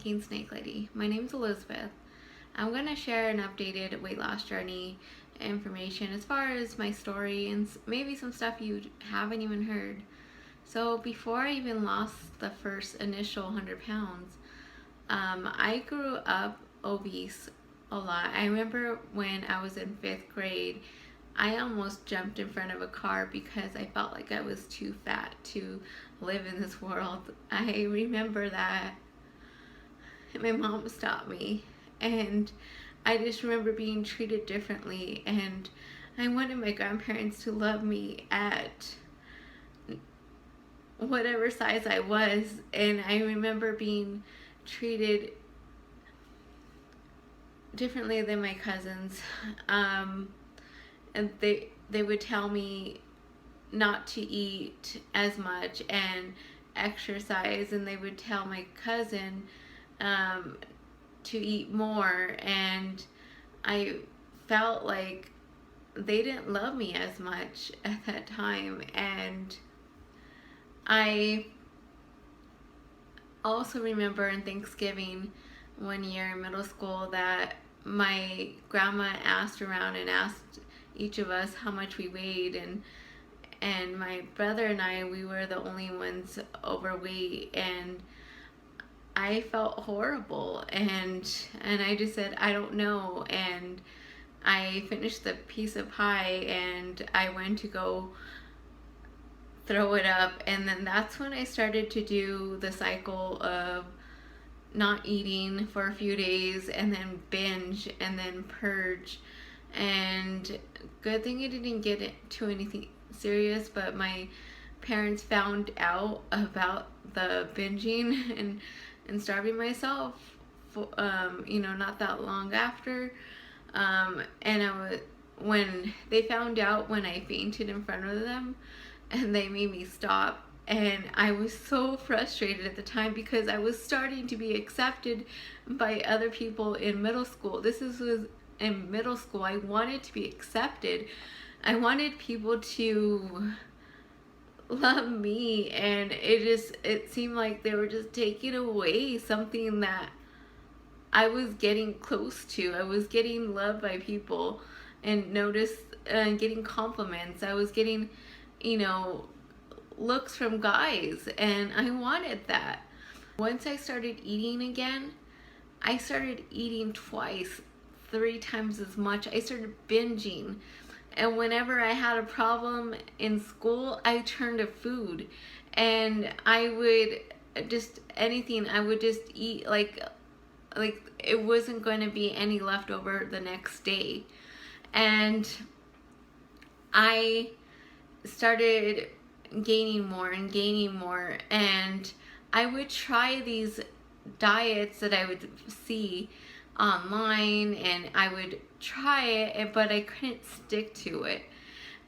Thinking Snake Lady. My name's Elizabeth. I'm going to share an updated weight loss journey information as far as my story and maybe some stuff you haven't even heard. So before I even lost the first initial 100 pounds, I grew up obese a lot. I remember when I was in 5th grade, I almost jumped in front of a car because I felt like I was too fat to live in this world. I remember that my mom stopped me, and I just remember being treated differently, and I wanted my grandparents to love me at whatever size I was, and I remember being treated differently than my cousins. And they would tell me not to eat as much and exercise, and they would tell my cousin to eat more, and I felt like they didn't love me as much at that time. And I also remember in Thanksgiving one year in middle school that my grandma asked around and asked each of us how much we weighed, and my brother and I, we were the only ones overweight, and I felt horrible, and I just said, I don't know, and I finished the piece of pie and I went to go throw it up, and then that's when I started to do the cycle of not eating for a few days and then binge and then purge. And good thing it didn't get into anything serious, but my parents found out about the binging and starving myself for, not that long after. And when they found out when I fainted in front of them, and they made me stop. And I was so frustrated at the time because I was starting to be accepted by other people in middle school. Was in middle school. I wanted to be accepted. I wanted people to love me, and it seemed like they were just taking away something that I was getting close to. I was getting loved by people and noticed and getting compliments. I was getting, looks from guys, and I wanted that. Once I started eating again, I started eating twice, 3 times as much. I started binging, and whenever I had a problem in school, I turned to food, and I would just anything. I would just eat like it wasn't going to be any leftover the next day. And I started gaining more and gaining more, and I would try these diets that I would see online, and I would try it, but I couldn't stick to it.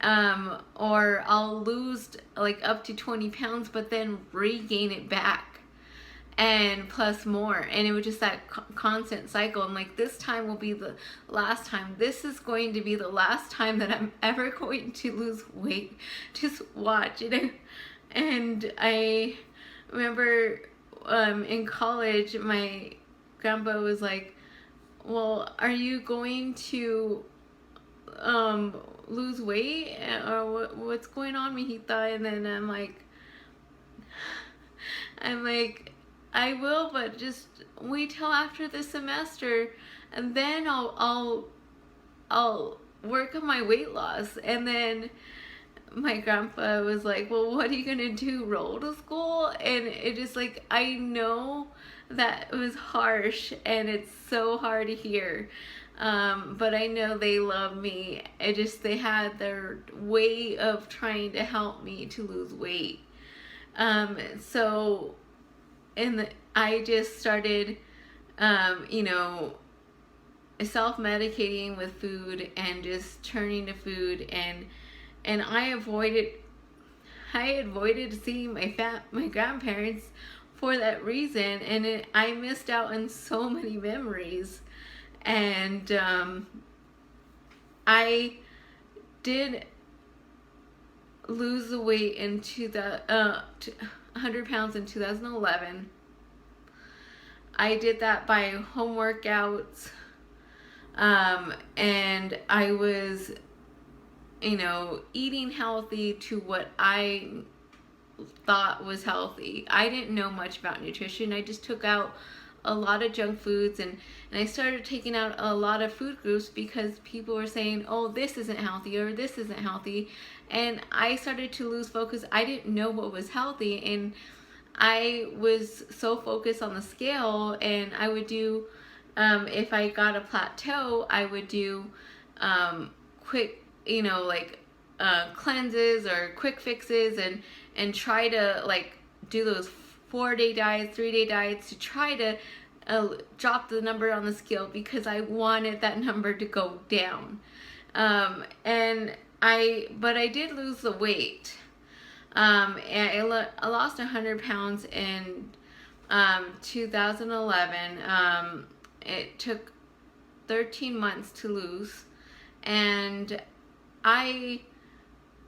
Or I'll lose like up to 20 pounds, but then regain it back and plus more, and it was just that constant cycle. I'm like, this time will be the last time. This is going to be the last time that I'm ever going to lose weight. Just watch it. And I remember in college, my grandpa was like, well, are you going to lose weight, or what's going on, mijita? And then I'm like, I will, but just wait till after the semester, and then I'll work on my weight loss. And then my grandpa was like, well, what are you gonna do, roll to school? And it just like, I know that it was harsh, and it's so hard to hear, but I know they love me. They had their way of trying to help me to lose weight. So I just started, self-medicating with food and just turning to food, and I avoided seeing my grandparents for that reason, and I missed out on so many memories. And I did lose the weight into the 100 pounds in 2011. I did that by home workouts. And I was, eating healthy to what I thought was healthy. I didn't know much about nutrition. I just took out a lot of junk foods, and I started taking out a lot of food groups because people were saying, oh, this isn't healthy or this isn't healthy. And I started to lose focus. I didn't know what was healthy, and I was so focused on the scale, and I would do, if I got a plateau, I would do quick, cleanses or quick fixes, and try to like do those 4-day diets, 3-day diets to try to drop the number on the scale because I wanted that number to go down. But I did lose the weight. And I lost 100 pounds in 2011. It took 13 months to lose, and I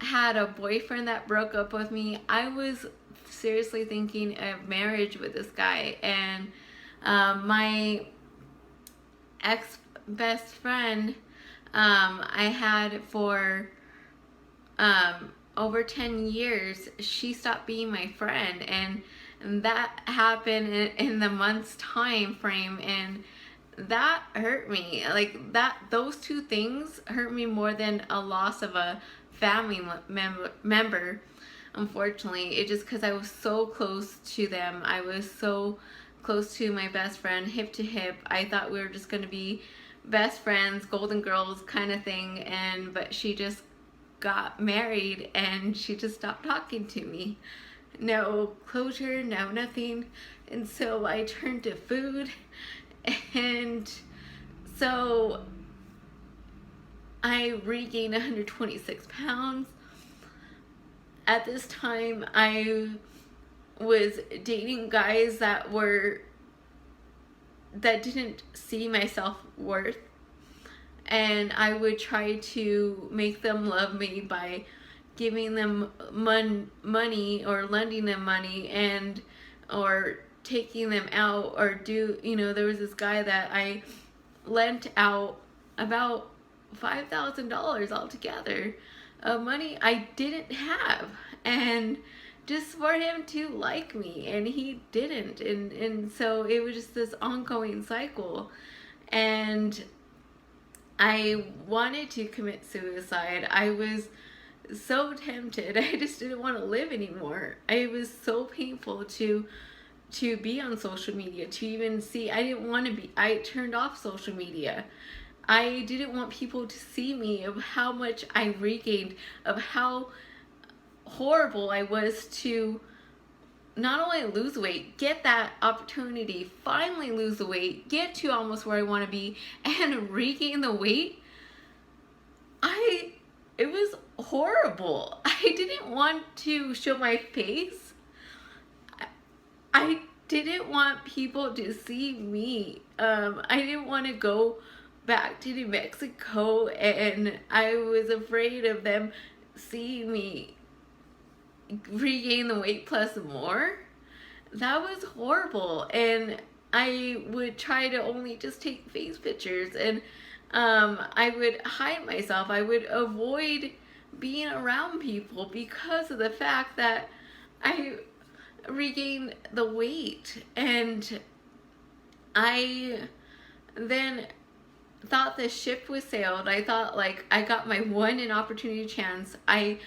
had a boyfriend that broke up with me. I was seriously thinking of marriage with this guy, and my ex best friend I had for over 10 years, she stopped being my friend, and that happened in the month's time frame, and that hurt me. Like that, those two things hurt me more than a loss of a family member. Unfortunately, it just because I was so close to them. I was so close to my best friend, hip to hip. I thought we were just going to be best friends, golden girls kind of thing, but she just got married and she just stopped talking to me. No closure, no nothing. And so I turned to food, and so I regained 126 pounds. At this time, I was dating guys that didn't see my self-worth, and I would try to make them love me by giving them money or lending them money, or taking them out, or there was this guy that I lent out about $5,000 altogether of money I didn't have, and just for him to like me, and he didn't, and so it was just this ongoing cycle, and I wanted to commit suicide. I was so tempted. I just didn't want to live anymore. It was so painful to be on social media, to even see. I didn't want to be. I turned off social media. I didn't want people to see me, of how much I regained, of how horrible I was to not only lose weight, get that opportunity, finally lose the weight, get to almost where I want to be, and regain the weight. It was horrible. I didn't want to show my face. I didn't want people to see me. I didn't want to go back to New Mexico, and I was afraid of them seeing me regain the weight plus more. That was horrible, and I would try to only just take face pictures, and I would hide myself. I would avoid being around people because of the fact that I regained the weight. And I then thought the ship was sailed. I thought, like, I got my one in opportunity chance. I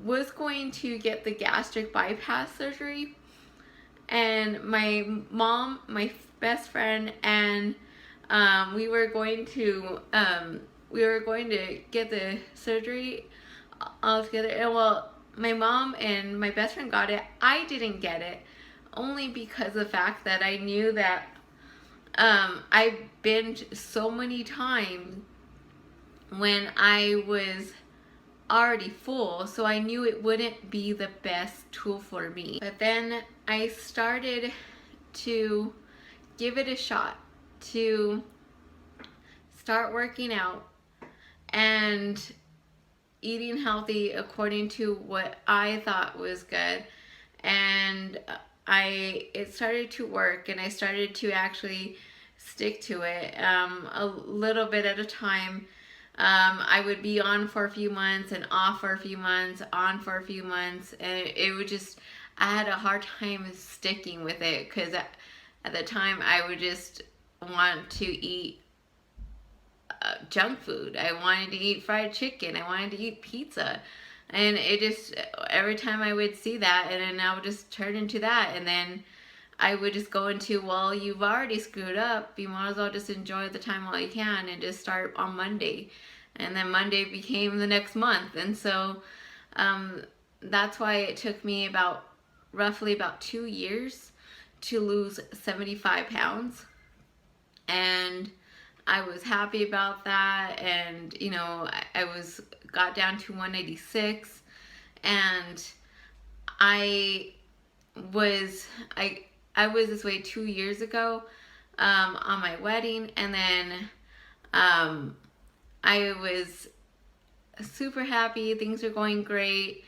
was going to get the gastric bypass surgery, and my mom, my best friend, and we were going to get the surgery all together. And well, my mom and my best friend got it. I didn't get it, only because of the fact that I knew that I binged so many times when I was already full, so I knew it wouldn't be the best tool for me. But then I started to give it a shot, to start working out and eating healthy according to what I thought was good. And it started to work, and I started to actually stick to it a little bit at a time. I would be on for a few months and off for a few months, on for a few months, and it would just, I had a hard time sticking with it because at the time I would just want to eat junk food. I wanted to eat fried chicken. I wanted to eat pizza. And it just, every time I would see that, and then I would just turn into that. And then I would just go into, well, you've already screwed up. You might as well just enjoy the time while you can and just start on Monday. And then Monday became the next month. And so that's why it took me roughly about 2 years to lose 75 pounds. And I was happy about that, and I got down to 186, and I was this way 2 years ago on my wedding, and then I was super happy, things were going great,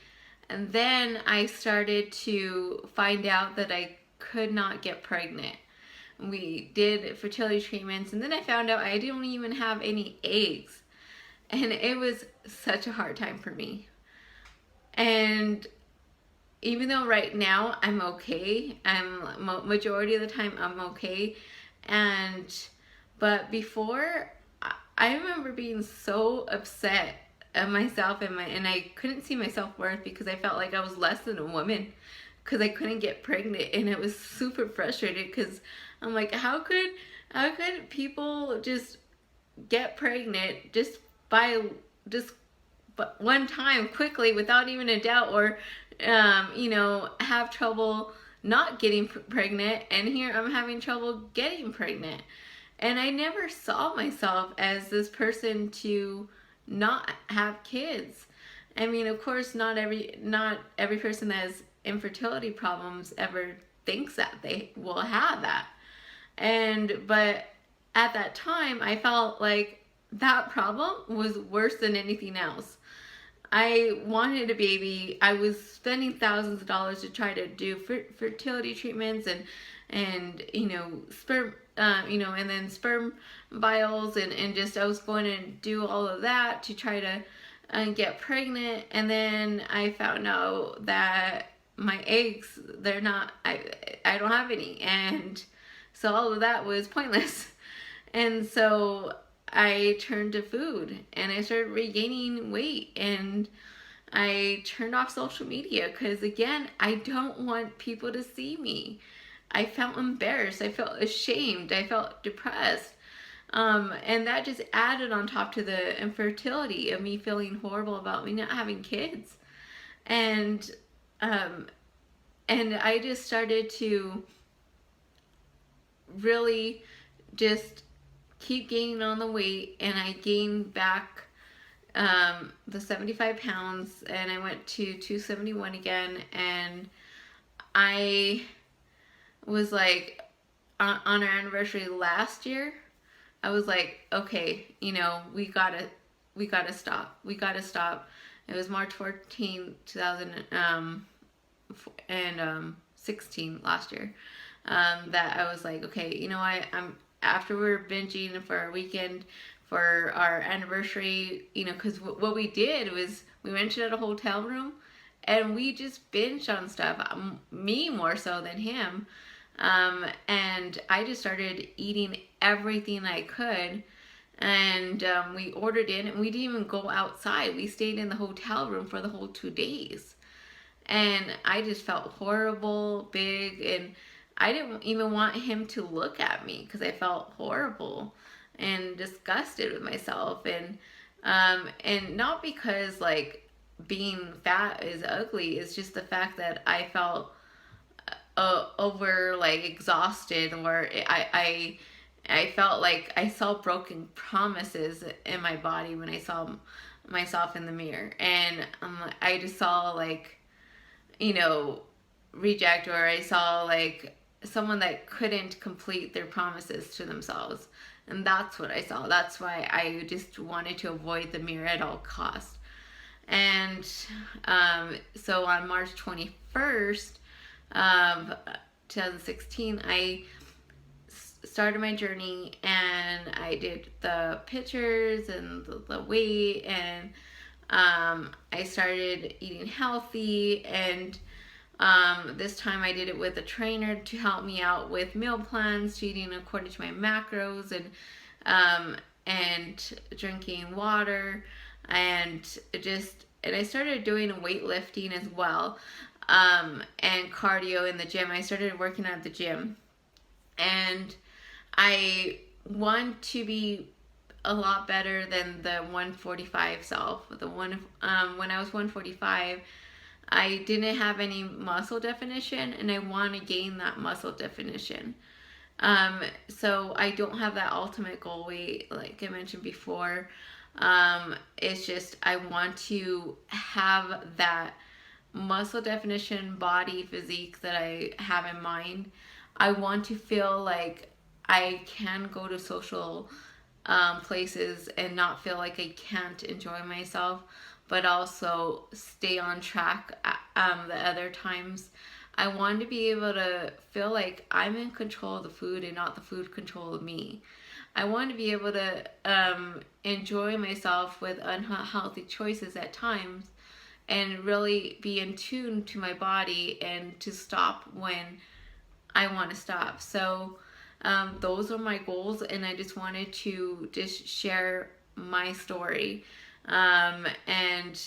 and then I started to find out that I could not get pregnant. We did fertility treatments, and then I found out I didn't even have any eggs, and it was such a hard time for me. And even though right now I'm okay, majority of the time I'm okay, but before, I remember being so upset at myself, and I couldn't see my self-worth because I felt like I was less than a woman because I couldn't get pregnant, and it was super frustrated because I'm like, how could people just get pregnant just one time quickly without even a doubt, or have trouble not getting pregnant, and here I'm having trouble getting pregnant. And I never saw myself as this person to not have kids. I mean, of course, not every person that has infertility problems ever thinks that they will have that. But at that time, I felt like that problem was worse than anything else. I wanted a baby. I was spending thousands of dollars to try to do fertility treatments and sperm and then sperm vials, and just I was going to do all of that to try to get pregnant. And then I found out that my eggs, I don't have any, and so all of that was pointless. And so I turned to food, and I started regaining weight, and I turned off social media because, again, I don't want people to see me. I felt embarrassed. I felt ashamed. I felt depressed. And that just added on top to the infertility of me feeling horrible about me not having kids. And I just started to really just keep gaining on the weight, and I gained back the 75 pounds, and I went to 271 again. And I was like, on our anniversary last year, I was like, okay, we gotta stop. We gotta stop. It was March 14, 2016 last year, that I was like, okay, you know what, after we were binging for a weekend for our anniversary, because what we did was we rented a hotel room, and we just binged on stuff, me more so than him. And I just started eating everything I could, and we ordered in, and we didn't even go outside. We stayed in the hotel room for the whole 2 days, and I just felt horrible, big, and I didn't even want him to look at me because I felt horrible and disgusted with myself, and not because like being fat is ugly. It's just the fact that I felt over like exhausted, or I felt like I saw broken promises in my body when I saw myself in the mirror, and I just saw like reject, or I saw like someone that couldn't complete their promises to themselves, and that's what I saw. That's why I just wanted to avoid the mirror at all costs. And so on March 21st, 2016, I started my journey, and I did the pictures and the weight, and I started eating healthy, and this time I did it with a trainer to help me out with meal plans, eating according to my macros, um, and drinking water, and I started doing weightlifting as well, and cardio in the gym. I started working at the gym, and I want to be a lot better than the 145 self. The one when I was 145, I didn't have any muscle definition, and I want to gain that muscle definition. So I don't have that ultimate goal weight, like I mentioned before. It's just I want to have that muscle definition body physique that I have in mind. I want to feel like I can go to social places and not feel like I can't enjoy myself, but also stay on track the other times. I want to be able to feel like I'm in control of the food and not the food control of me. I want to be able to enjoy myself with unhealthy choices at times, and really be in tune to my body and to stop when I want to stop. So those are my goals, and I just wanted to just share my story. And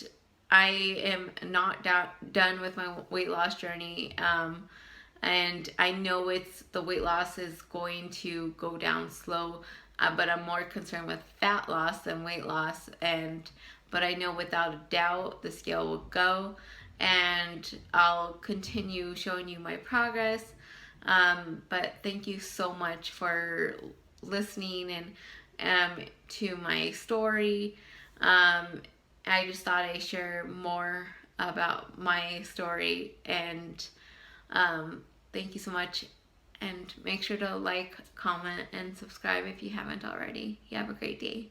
I am not done with my weight loss journey. And I know the weight loss is going to go down slow, but I'm more concerned with fat loss than weight loss. But I know without a doubt the scale will go, and I'll continue showing you my progress. But thank you so much for listening and to my story. I just thought I'd share more about my story, and thank you so much. And make sure to like, comment, and subscribe if you haven't already. You have a great day.